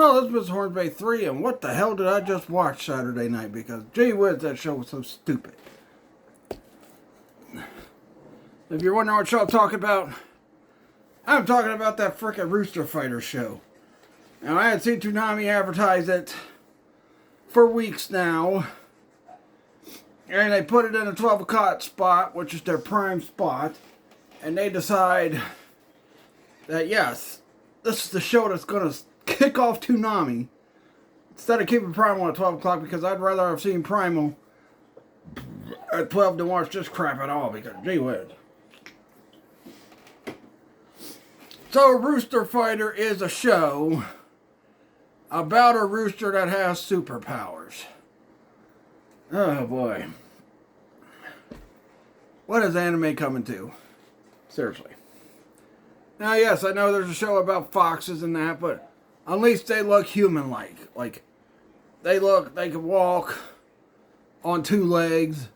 Oh, this was Hornsby 3, and what the hell did I just watch Saturday night? Because, gee whiz, that show was so stupid. If you're wondering what show I'm talking about, I'm talking about that frickin' Rooster Fighter show. Now, I had seen Toonami advertise it for weeks now, and they put it in a 12 o'clock spot, which is their prime spot, and they decide that, yes, this is the show that's going to kick off Toonami instead of keeping Primal at 12 o'clock, because I'd rather have seen Primal at 12 than watch this crap at all, because gee whiz. So Rooster Fighter is a show about a rooster that has superpowers. Oh boy. What is anime coming to? Seriously. Now yes, I know there's a show about foxes and that, but at least they look human-like. Like, they can walk on two legs.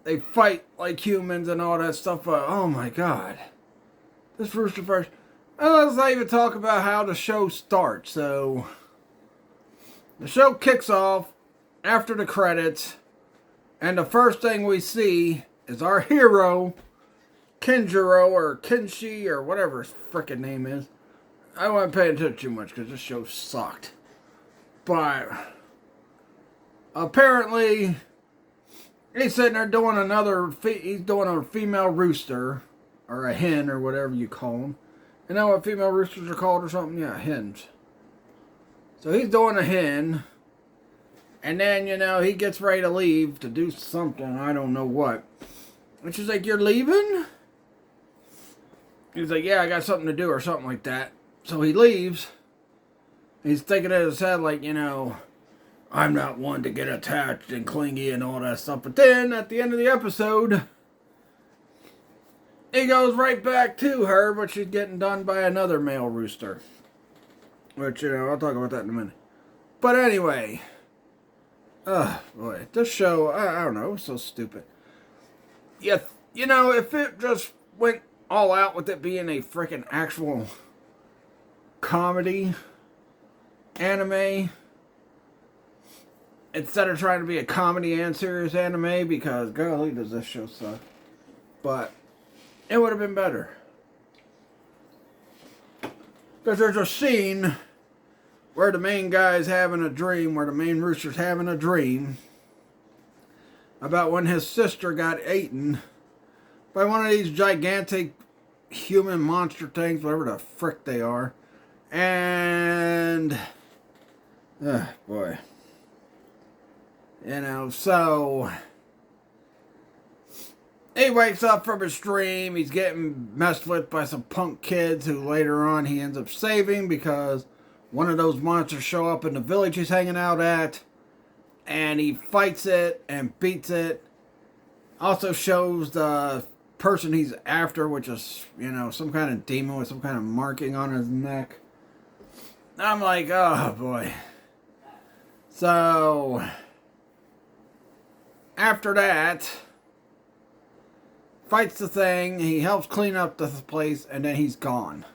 They fight like humans and all that stuff. But, oh my god. This Rooster Fighter. Well, let's not even talk about how the show starts. So, the show kicks off after the credits. And the first thing we see is our hero, Kenjiro, or Kenshi, or whatever his frickin' name is. I wasn't paying attention too much because this show sucked. But apparently, he's sitting there doing he's doing a female rooster, or a hen, or whatever you call them. You know what female roosters are called or something? Yeah, hens. So he's doing a hen. And then, you know, he gets ready to leave to do something. I don't know what. And she's like, "You're leaving?" He's like, "Yeah, I got something to do," or something like that. So he leaves. He's thinking in his head, like, you know, I'm not one to get attached and clingy and all that stuff. But then, at the end of the episode, he goes right back to her, but she's getting done by another male rooster. Which, you know, I'll talk about that in a minute. But anyway, boy, this show, I don't know, it was so stupid. Yeah, you know, if it just went all out with it being a freaking actual comedy anime instead of trying to be a comedy and serious anime, because golly does this show suck. But it would have been better. Because there's a scene where the main guy's having a dream, where the main rooster's having a dream about when his sister got eaten by one of these gigantic human monster things, whatever the frick they are. And, boy. You know, so he wakes up from his dream. He's getting messed with by some punk kids who later on he ends up saving, because one of those monsters show up in the village he's hanging out at, and he fights it and beats it. Also shows the person he's after, which is, you know, some kind of demon with some kind of marking on his neck. I'm like, oh boy. So after that, fights the thing, he helps clean up the place, and then he's gone.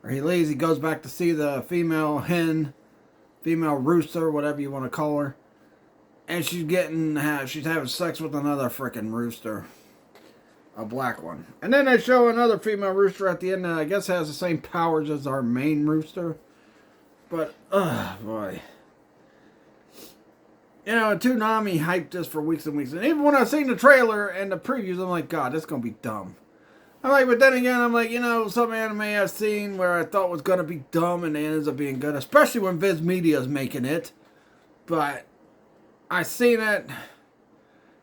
Or he leaves, he goes back to see the female hen, female rooster, whatever you want to call her. And she's having sex with another frickin' rooster. A black one. And then they show another female rooster at the end that I guess has the same powers as our main rooster. But, boy. You know, Toonami hyped this for weeks and weeks. And even when I seen the trailer and the previews, I'm like, God, this is going to be dumb. I'm like, but then again, I'm like, you know, some anime I've seen where I thought was going to be dumb and it ends up being good. Especially when Viz Media's making it. But I seen it.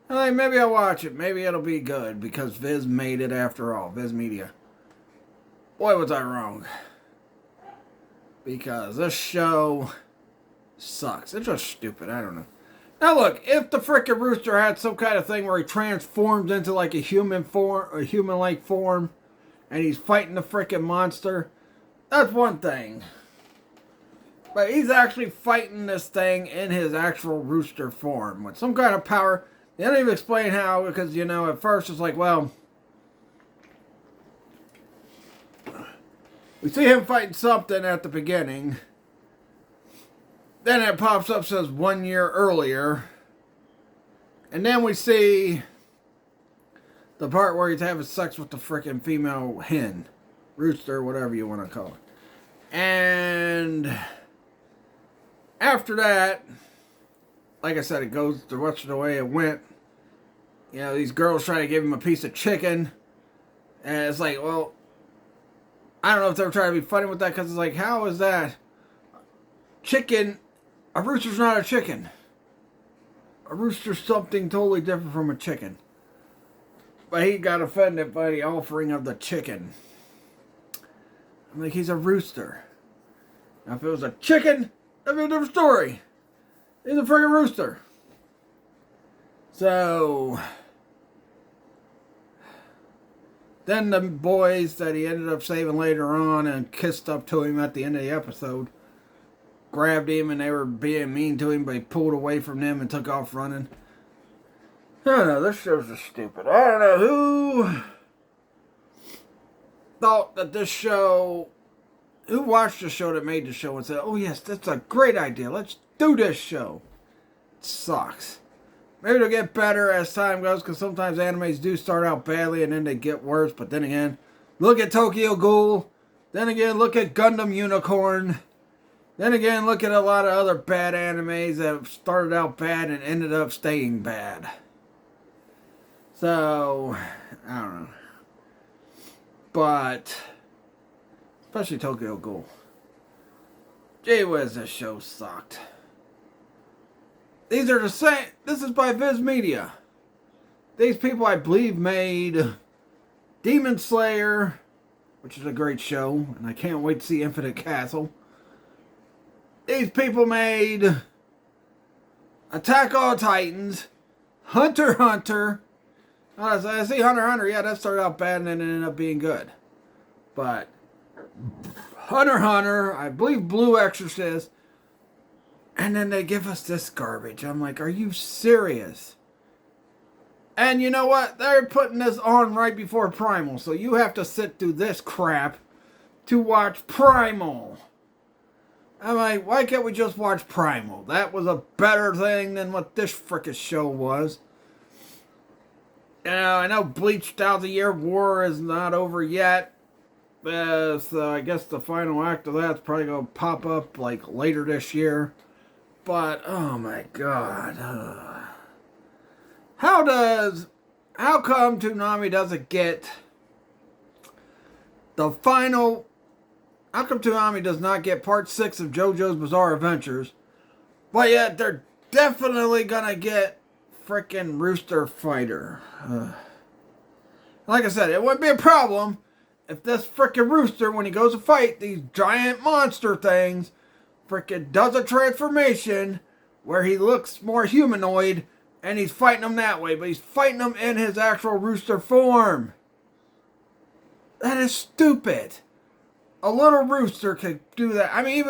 I'm like, maybe I'll watch it. Maybe it'll be good because Viz made it after all. Viz Media. Boy, was I wrong. Because this show sucks. It's just stupid. I don't know. Now look, if the frickin' rooster had some kind of thing where he transforms into like a human form, a human-like form, and he's fighting the frickin' monster, that's one thing. But he's actually fighting this thing in his actual rooster form with some kind of power. They don't even explain how, because, you know, at first it's like, well, we see him fighting something at the beginning, Then it pops up, says 1 year earlier. And then we see the part where he's having sex with the freaking female hen. Rooster, whatever you want to call it. And after that, like I said, it goes the rest of the way it went. You know, these girls try to give him a piece of chicken. And it's like, well, I don't know if they were trying to be funny with that, because it's like, how is that? Chicken, a rooster's not a chicken. A rooster's something totally different from a chicken. But he got offended by the offering of the chicken. I'm like, he's a rooster. Now, if it was a chicken, that'd be a different story. He's a friggin' rooster. So, then the boys that he ended up saving later on and kissed up to him at the end of the episode grabbed him, and they were being mean to him, but he pulled away from them and took off running. I don't know, this show's just stupid. I don't know who thought that this show, who watched the show that made the show and said, oh yes, that's a great idea, let's do this show. It sucks. Maybe it'll get better as time goes, because sometimes animes do start out badly and then they get worse. But then again, look at Tokyo Ghoul. Then again, look at Gundam Unicorn. Then again, look at a lot of other bad animes that started out bad and ended up staying bad. So, I don't know. But, especially Tokyo Ghoul. Gee whiz, this show sucked. These are the same. This is by Viz Media. These people, I believe, made Demon Slayer, which is a great show, and I can't wait to see Infinite Castle. These people made Attack on Titans, Hunter x Hunter. I see Hunter x Hunter, yeah, that started out bad and then it ended up being good. But Hunter x Hunter, I believe Blue Exorcist, and then they give us this garbage. I'm like, are you serious? And you know what? They're putting this on right before Primal, so you have to sit through this crap to watch Primal. I'm like, why can't we just watch Primal? That was a better thing than what this frickin' show was. You know, I know Bleach 1,000-Year War is not over yet. So I guess the final act of that's probably going to pop up like later this year. But, oh my god. How come Toonami doesn't get the final... How come Toonami does not get part 6 of JoJo's Bizarre Adventures, but yet they're definitely gonna get frickin' Rooster Fighter? Like I said, it wouldn't be a problem if this frickin' Rooster, when he goes to fight these giant monster things, frickin' does a transformation where he looks more humanoid and he's fighting them that way, but he's fighting them in his actual rooster form. That is stupid. A little rooster could do that. I mean,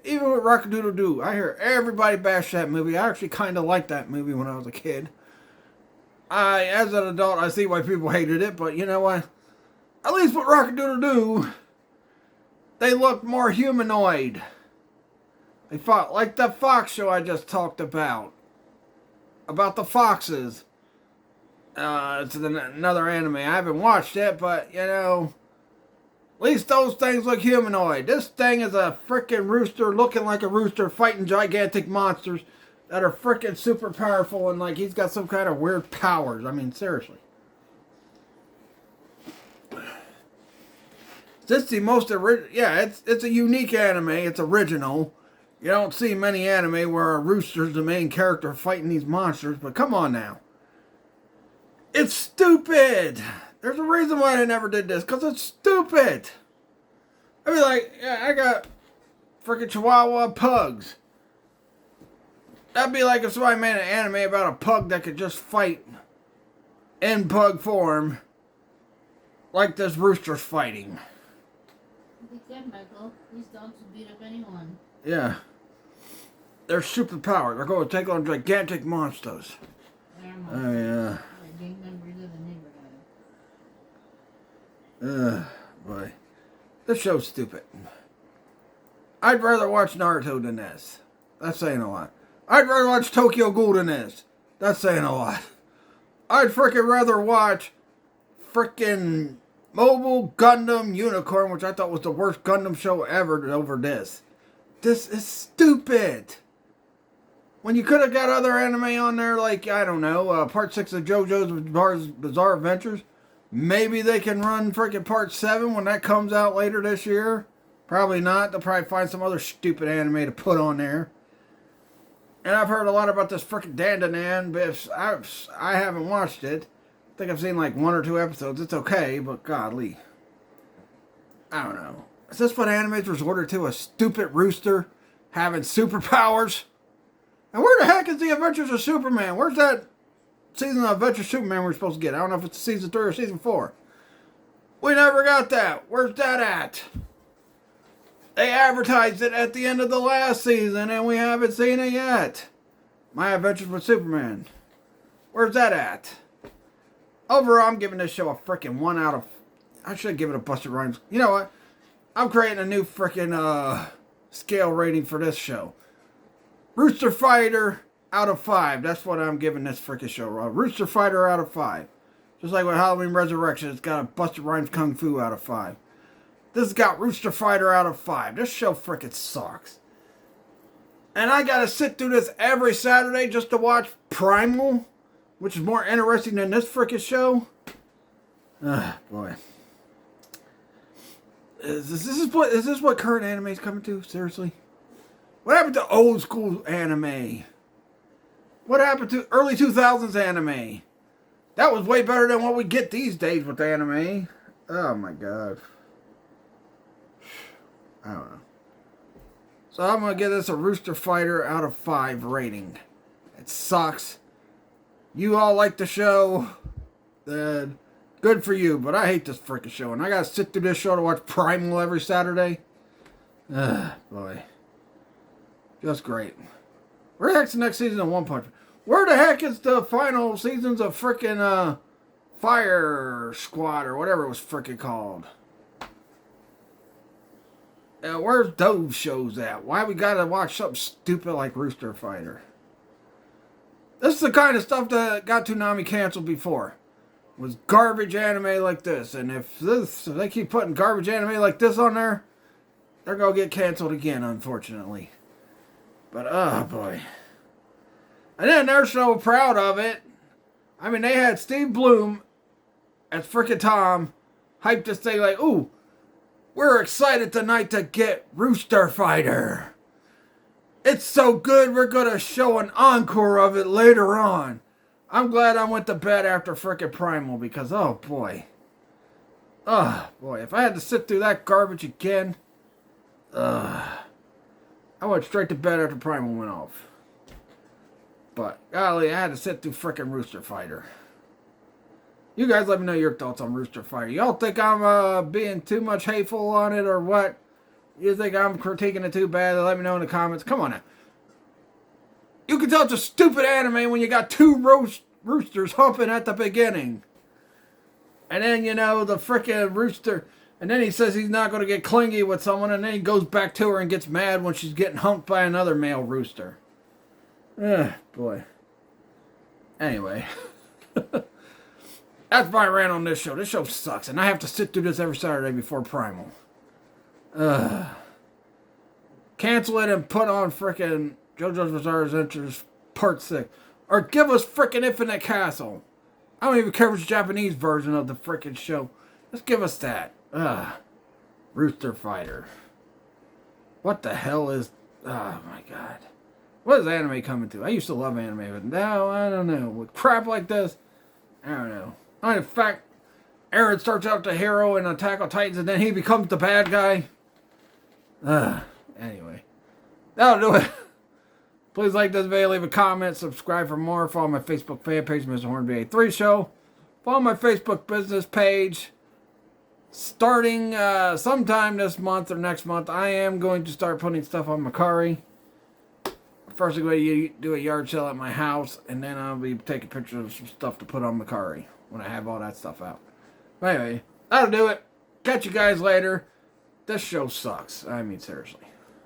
even with Rock-a-Doodle-Doo, I hear everybody bash that movie. I actually kind of liked that movie when I was a kid. As an adult, I see why people hated it, but you know what? At least with Rock-a-Doodle-Doo, they looked more humanoid. They fought like the Fox show I just talked about the foxes. It's another anime. I haven't watched it, but you know, at least those things look humanoid. This thing is a freaking rooster looking like a rooster fighting gigantic monsters that are freaking super powerful, and like he's got some kind of weird powers. I mean, seriously. It's the most original. Yeah, it's a unique anime. It's original. You don't see many anime where a rooster's the main character fighting these monsters, but come on now. It's stupid. There's a reason why they never did this, because it's stupid. I mean, like, yeah, I got freaking Chihuahua pugs. That'd be like if somebody made an anime about a pug that could just fight in pug form, like this rooster's fighting. Be good, Michael. These dogs will beat up anyone. Yeah. They're super powered. They're going to take on gigantic monsters. They're Oh, yeah. gang members of the neighborhood. Boy. This show's stupid. I'd rather watch Naruto than this. That's saying a lot. I'd rather watch Tokyo Ghoul than this. That's saying a lot. I'd freaking rather watch freaking Mobile Gundam Unicorn, which I thought was the worst Gundam show ever, over this. This is stupid. When you could have got other anime on there, like, I don't know, Part 6 of JoJo's Bizarre Adventures. Maybe they can run freaking Part 7 when that comes out later this year. Probably not. They'll probably find some other stupid anime to put on there. And I've heard a lot about this freaking Dandanan, but I haven't watched it. I think I've seen like 1 or 2 episodes. It's okay, but godly. I don't know. Is this what animes resorted to? A stupid rooster having superpowers? And where the heck is the Adventures of Superman? Where's that season of Adventures of Superman we're supposed to get? I don't know if it's season 3 or season 4. We never got that. Where's that at? They advertised it at the end of the last season and we haven't seen it yet. My Adventures with Superman. Where's that at? Overall, I'm giving this show a freaking 1 out of... I should give it a Busta Rhymes. You know what? I'm creating a new freaking scale rating for this show. Rooster Fighter out of 5. That's what I'm giving this freaking show. Rooster Fighter out of 5. Just like with Halloween Resurrection, it's got a Busta Rhymes Kung Fu out of 5. This has got Rooster Fighter out of 5. This show freaking sucks. And I gotta sit through this every Saturday just to watch Primal, which is more interesting than this freaking show. Boy. Is this what current anime is coming to? Seriously? What happened to old school anime? What happened to early 2000s anime? That was way better than what we get these days with anime. Oh my god. I don't know. So I'm going to give this a Rooster Fighter out of 5 rating. It sucks. You all like the show. Then good for you. But I hate this freaking show. And I got to sit through this show to watch Primal every Saturday. Boy. Just great. Where the heck's the next season of One Punch Man? Where the heck is the final seasons of freaking Fire Squad or whatever it was freaking called? Where's those shows at? Why we gotta watch something stupid like Rooster Fighter? This is the kind of stuff that got Toonami canceled before. Was garbage anime like this. And if they keep putting garbage anime like this on there, they're gonna get canceled again, unfortunately. But, oh boy. And then they're so proud of it. I mean, they had Steve Bloom as frickin' Tom hyped this thing like, ooh, we're excited tonight to get Rooster Fighter. It's so good, we're going to show an encore of it later on. I'm glad I went to bed after frickin' Primal because, oh boy. Oh boy, if I had to sit through that garbage again, I went straight to bed after Primal went off. But, golly, I had to sit through frickin' Rooster Fighter. You guys let me know your thoughts on Rooster Fighter. Y'all think I'm being too much hateful on it or what? You think I'm critiquing it too bad? Let me know in the comments. Come on now. You can tell it's a stupid anime when you got 2 roosters humping at the beginning. And then, you know, the frickin' rooster... And then he says he's not going to get clingy with someone. And then he goes back to her and gets mad when she's getting humped by another male rooster. Boy. Anyway. That's my rant on this show. This show sucks. And I have to sit through this every Saturday before Primal. Cancel it and put on frickin' JoJo's Bizarre Adventures Part 6. Or give us frickin' Infinite Castle. I don't even care if it's a Japanese version of the frickin' show. Just give us that. Rooster Fighter. What the hell is... Oh my god. What is anime coming to? I used to love anime, but now, I don't know. With crap like this, I don't know. In fact, Eren starts out the hero in Attack on Titans and then he becomes the bad guy. Anyway. That'll do it. Please like this video, leave a comment, subscribe for more. Follow my Facebook fan page, Mr. Hornby 3 Show. Follow my Facebook business page. Starting sometime this month or next month, I am going to start putting stuff on Mercari. First, I'm going to do a yard sale at my house, and then I'll be taking pictures of some stuff to put on Mercari when I have all that stuff out. But anyway, that'll do it. Catch you guys later. This show sucks. I mean, seriously.